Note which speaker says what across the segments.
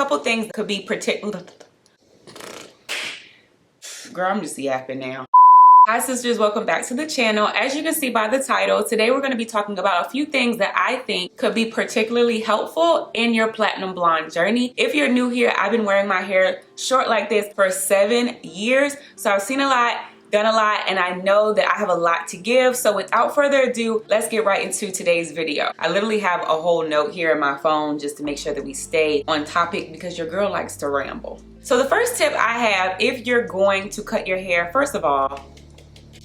Speaker 1: couple things that could be particular. Girl, I'm just yapping now. Hi sisters, welcome back to the channel. As you can see by the title, today we're going to be talking about a few things that I think could be particularly helpful in your platinum blonde journey. If you're new here, I've been wearing my hair short like this for 7 years. So I've seen a lot, done a lot, and I know that I have a lot to give. So without further ado, let's get right into today's video. I literally have a whole note here in my phone just to make sure that we stay on topic because your girl likes to ramble. So the first tip I have, if you're going to cut your hair, first of all,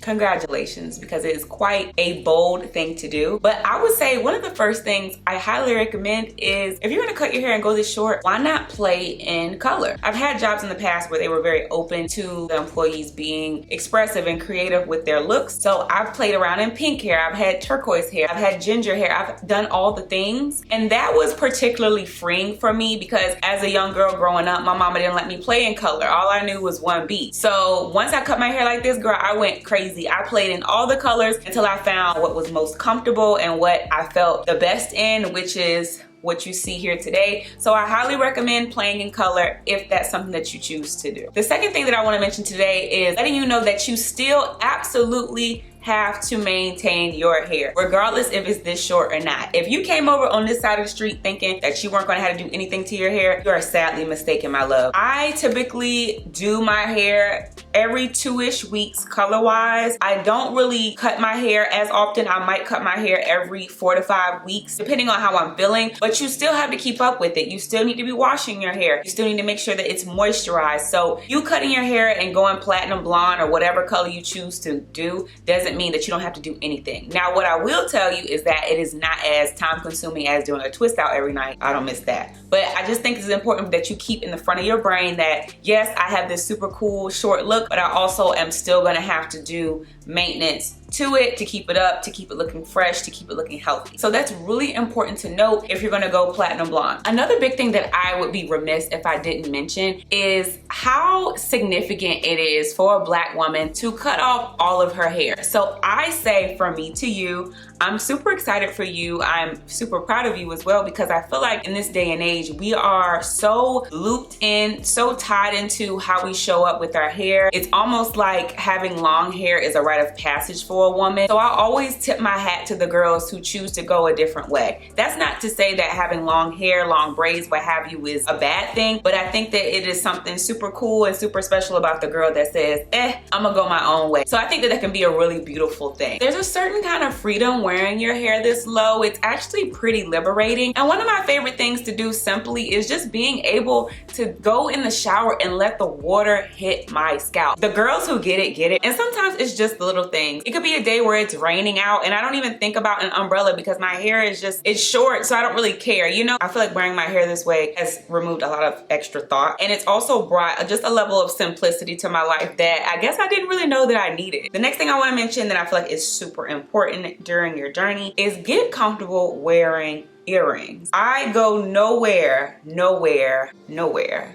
Speaker 1: congratulations, because it is quite a bold thing to do. But I would say one of the first things I highly recommend is if you're gonna cut your hair and go this short, why not play in color? I've had jobs in the past where they were very open to the employees being expressive and creative with their looks. So I've played around in pink hair, I've had turquoise hair, I've had ginger hair, I've done all the things. And that was particularly freeing for me because as a young girl growing up, my mama didn't let me play in color. All I knew was one beat. So once I cut my hair like this, girl, I went crazy. I played in all the colors until I found what was most comfortable and what I felt the best in, which is what you see here today. So I highly recommend playing in color if that's something that you choose to do. The second thing that I want to mention today is letting you know that you still absolutely have to maintain your hair, regardless if it's this short or not. If you came over on this side of the street thinking that you weren't gonna have to do anything to your hair, you are sadly mistaken, my love. I typically do my hair every 2-ish weeks color-wise. I don't really cut my hair as often. I might cut my hair every 4 to 5 weeks, depending on how I'm feeling, but you still have to keep up with it. You still need to be washing your hair. You still need to make sure that it's moisturized. So you cutting your hair and going platinum blonde or whatever color you choose to do doesn't mean that you don't have to do anything. Now, what I will tell you is that it is not as time consuming as doing a twist out every night. I don't miss that. But I just think it's important that you keep in the front of your brain that, yes, I have this super cool short look, but I also am still gonna have to do maintenance to it to keep it up, to keep it looking fresh, to keep it looking healthy. So that's really important to note if you're gonna go platinum blonde. Another big thing that I would be remiss if I didn't mention is how significant it is for a Black woman to cut off all of her hair. So I say from me to you, I'm super excited for you. I'm super proud of you as well because I feel like in this day and age, we are so looped in, so tied into how we show up with our hair. It's almost like having long hair is a rite of passage for a woman. So I always tip my hat to the girls who choose to go a different way. That's not to say that having long hair, long braids, what have you is a bad thing, but I think that it is something super cool and super special about the girl that says, I'm gonna go my own way. So I think that that can be a really beautiful thing. There's a certain kind of freedom wearing your hair this low. It's actually pretty liberating. And one of my favorite things to do simply is just being able to go in the shower and let the water hit my scalp. The girls who get it, get it. And sometimes it's just the little things. It could be a day where it's raining out and I don't even think about an umbrella because my hair is just, it's short, so I don't really care. You know, I feel like wearing my hair this way has removed a lot of extra thought. And it's also brought just a level of simplicity to my life that I guess I didn't really know that I needed. The next thing I want to mention that I feel like is super important during your journey is get comfortable wearing earrings. I go nowhere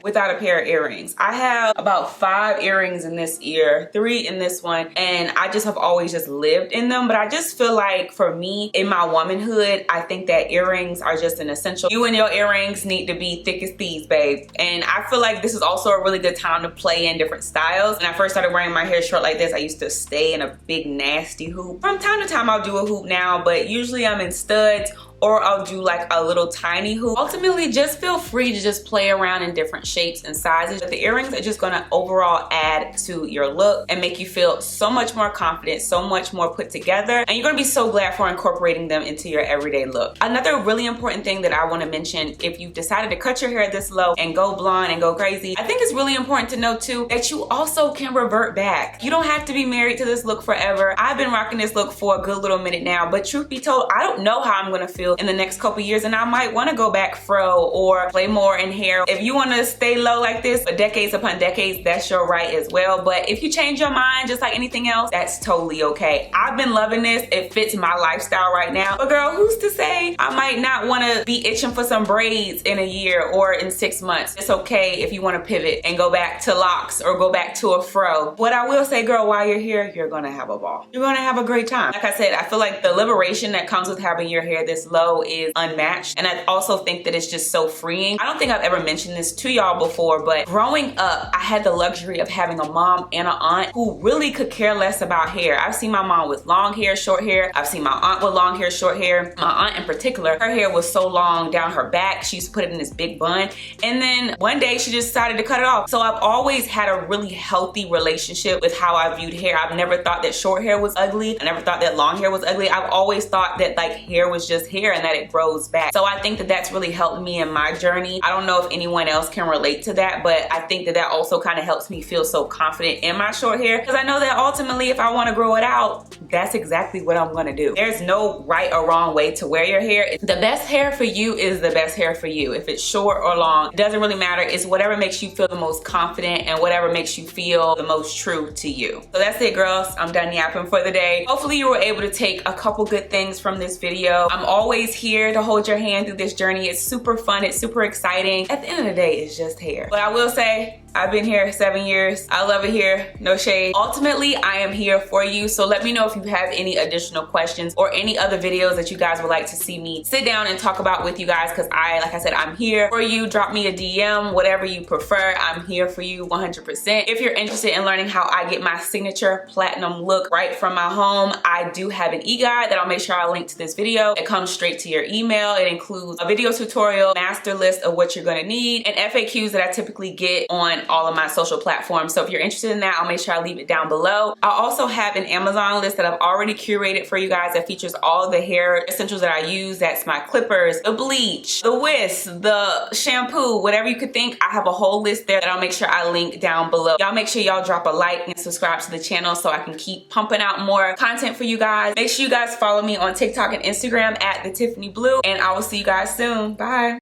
Speaker 1: without a pair of earrings. I have about 5 earrings in this ear, 3 in this one, and I just have always just lived in them. But I just feel like for me, in my womanhood, I think that earrings are just an essential. You and your earrings need to be thick as thieves, babe. And I feel like this is also a really good time to play in different styles. When I first started wearing my hair short like this, I used to stay in a big nasty hoop. From time to time, I'll do a hoop now, but usually I'm in studs or I'll do like a little tiny hoop. Ultimately, just feel free to just play around in different shapes and sizes. But the earrings are just gonna overall add to your look and make you feel so much more confident, so much more put together. And you're gonna be so glad for incorporating them into your everyday look. Another really important thing that I wanna mention, if you've decided to cut your hair this low and go blonde and go crazy, I think it's really important to know too that you also can revert back. You don't have to be married to this look forever. I've been rocking this look for a good little minute now, but truth be told, I don't know how I'm gonna feel in the next couple years, and I might want to go back fro or play more in hair. If you want to stay low like this for decades upon decades, that's your right as well. But if you change your mind just like anything else, that's totally okay. I've been loving this. It fits my lifestyle right now. But girl, who's to say I might not want to be itching for some braids in a year or in 6 months? It's okay if you want to pivot and go back to locks or go back to a fro. What I will say, girl, while you're here, you're gonna have a ball. You're gonna have a great time. Like I said, I feel like the liberation that comes with having your hair this low glow is unmatched. And I also think that it's just so freeing. I don't think I've ever mentioned this to y'all before, but growing up, I had the luxury of having a mom and an aunt who really could care less about hair. I've seen my mom with long hair, short hair. I've seen my aunt with long hair, short hair. My aunt in particular, her hair was so long down her back. She used to put it in this big bun. And then one day she just decided to cut it off. So I've always had a really healthy relationship with how I viewed hair. I've never thought that short hair was ugly. I never thought that long hair was ugly. I've always thought that like hair was just hair and that it grows back. So I think that that's really helped me in my journey. I don't know if anyone else can relate to that, but I think that that also kind of helps me feel so confident in my short hair, because I know that ultimately if I want to grow it out, that's exactly what I'm gonna do. There's no right or wrong way to wear your hair. The best hair for you is the best hair for you. If it's short or long, it doesn't really matter. It's whatever makes you feel the most confident and whatever makes you feel the most true to you. So that's it, girls. I'm done yapping for the day. Hopefully you were able to take a couple good things from this video. I'm always here to hold your hand through this journey. It's super fun. It's super exciting. At the end of the day, it's just hair. But I will say, I've been here 7 years. I love it here, no shade. Ultimately, I am here for you. So let me know if you have any additional questions or any other videos that you guys would like to see me sit down and talk about with you guys, because like I said, I'm here for you. Drop me a DM, whatever you prefer. I'm here for you 100%. If you're interested in learning how I get my signature platinum look right from my home, I do have an e-guide that I'll make sure I link to this video. It comes straight to your email. It includes a video tutorial, master list of what you're gonna need, and FAQs that I typically get on all of my social platforms. So if you're interested in that, I'll make sure I leave it down below. I also have an Amazon list that I've already curated for you guys that features all the hair essentials that I use. That's my clippers, the bleach, the whisk, the shampoo, whatever you could think. I have a whole list there that I'll make sure I link down below. Y'all make sure y'all drop a like and subscribe to the channel so I can keep pumping out more content for you guys. Make sure you guys follow me on TikTok and Instagram at the Tiffany Blue, and I will see you guys soon. Bye.